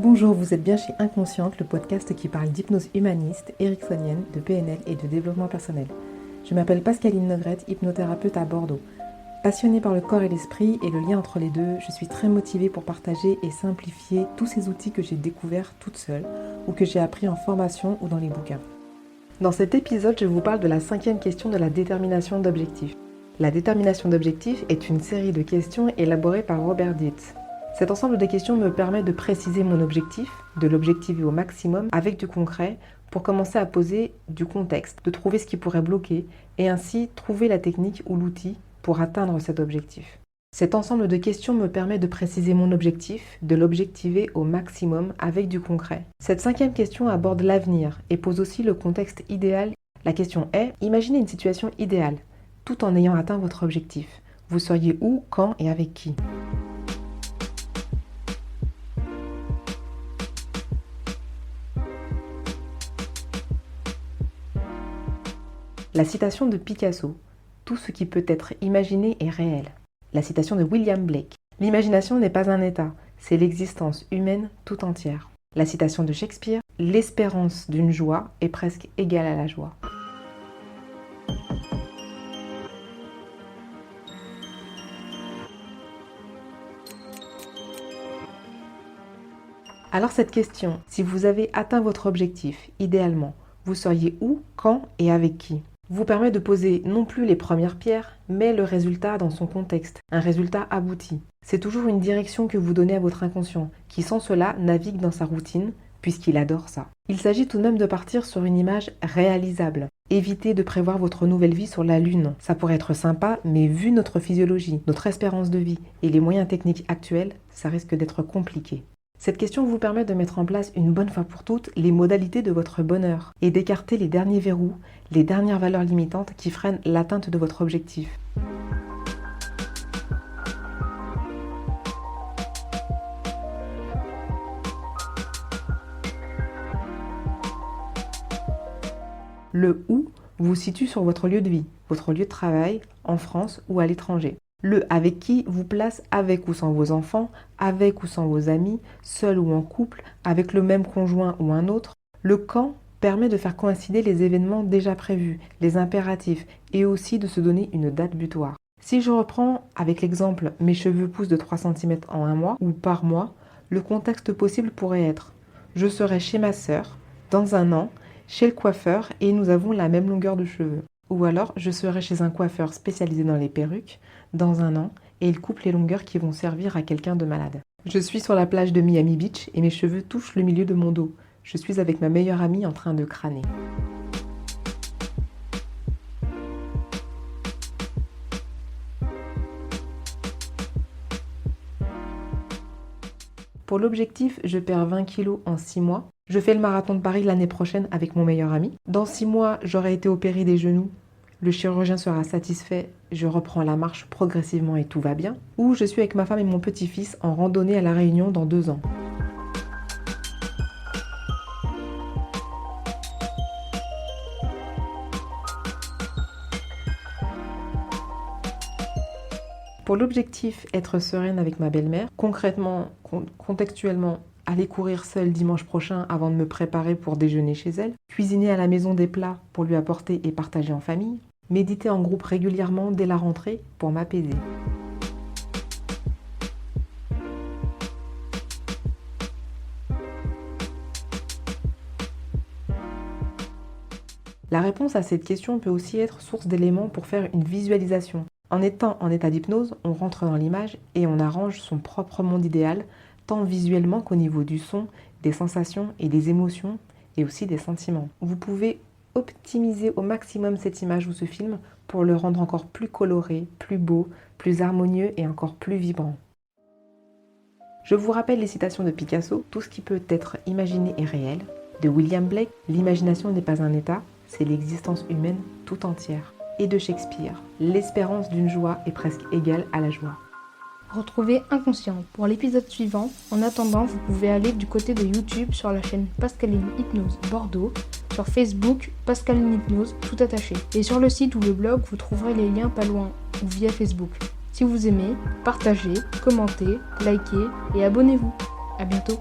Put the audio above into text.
Bonjour, vous êtes bien chez Inconsciente, le podcast qui parle d'hypnose humaniste, ericksonienne, de PNL et de développement personnel. Je m'appelle Pascaline Nogrette, hypnothérapeute à Bordeaux. Passionnée par le corps et l'esprit et le lien entre les deux, je suis très motivée pour partager et simplifier tous ces outils que j'ai découverts toute seule ou que j'ai appris en formation ou dans les bouquins. Dans cet épisode, je vous parle de la 5e question de la détermination d'objectifs. La détermination d'objectifs est une série de questions élaborées par Robert Dietz. Cet ensemble de questions me permet de préciser mon objectif, de l'objectiver au maximum avec du concret pour commencer à poser du contexte, de trouver ce qui pourrait bloquer et ainsi trouver la technique ou l'outil pour atteindre cet objectif. Cet ensemble de questions me permet de préciser mon objectif, de l'objectiver au maximum avec du concret. Cette 5e question aborde l'avenir et pose aussi le contexte idéal. La question est, imaginez une situation idéale, tout en ayant atteint votre objectif. Vous seriez où, quand et avec qui ? La citation de Picasso, tout ce qui peut être imaginé est réel. La citation de William Blake, l'imagination n'est pas un état, c'est l'existence humaine tout entière. La citation de Shakespeare, l'espérance d'une joie est presque égale à la joie. Alors cette question, si vous avez atteint votre objectif, idéalement, vous seriez où, quand et avec qui ? Vous permet de poser non plus les premières pierres, mais le résultat dans son contexte, un résultat abouti. C'est toujours une direction que vous donnez à votre inconscient, qui sans cela navigue dans sa routine, puisqu'il adore ça. Il s'agit tout de même de partir sur une image réalisable. Évitez de prévoir votre nouvelle vie sur la Lune. Ça pourrait être sympa, mais vu notre physiologie, notre espérance de vie et les moyens techniques actuels, ça risque d'être compliqué. Cette question vous permet de mettre en place une bonne fois pour toutes les modalités de votre bonheur et d'écarter les derniers verrous, les dernières valeurs limitantes qui freinent l'atteinte de votre objectif. Le où vous situe sur votre lieu de vie, votre lieu de travail, en France ou à l'étranger. Le avec qui vous place avec ou sans vos enfants, avec ou sans vos amis, seul ou en couple, avec le même conjoint ou un autre. Le quand permet de faire coïncider les événements déjà prévus, les impératifs et aussi de se donner une date butoir. Si je reprends avec l'exemple mes cheveux poussent de 3 cm en un mois ou par mois, le contexte possible pourrait être je serai chez ma sœur, dans un an, chez le coiffeur et nous avons la même longueur de cheveux. Ou alors, je serai chez un coiffeur spécialisé dans les perruques, dans un an, et il coupe les longueurs qui vont servir à quelqu'un de malade. Je suis sur la plage de Miami Beach et mes cheveux touchent le milieu de mon dos. Je suis avec ma meilleure amie en train de crâner. Pour l'objectif, je perds 20 kilos en 6 mois. Je fais le marathon de Paris l'année prochaine avec mon meilleur ami. Dans 6 mois, j'aurai été opérée des genoux. Le chirurgien sera satisfait, je reprends la marche progressivement et tout va bien. Ou je suis avec ma femme et mon petit-fils en randonnée à La Réunion dans 2 ans. Pour l'objectif, être sereine avec ma belle-mère, concrètement, contextuellement, aller courir seule dimanche prochain avant de me préparer pour déjeuner chez elle, cuisiner à la maison des plats pour lui apporter et partager en famille, méditer en groupe régulièrement dès la rentrée pour m'apaiser. La réponse à cette question peut aussi être source d'éléments pour faire une visualisation. En étant en état d'hypnose, on rentre dans l'image et on arrange son propre monde idéal, tant visuellement qu'au niveau du son, des sensations et des émotions, et aussi des sentiments. Vous pouvez optimiser au maximum cette image ou ce film pour le rendre encore plus coloré, plus beau, plus harmonieux et encore plus vibrant. Je vous rappelle les citations de Picasso, tout ce qui peut être imaginé est réel, de William Blake, l'imagination n'est pas un état, c'est l'existence humaine tout entière, et de Shakespeare, l'espérance d'une joie est presque égale à la joie. Retrouvez Inconscient pour l'épisode suivant. En attendant, vous pouvez aller du côté de YouTube sur la chaîne Pascaline Hypnose Bordeaux, sur Facebook Pascaline Hypnose tout attaché, et sur le site ou le blog vous trouverez les liens pas loin ou via Facebook. Si vous aimez, partagez, commentez, likez et abonnez-vous. À bientôt.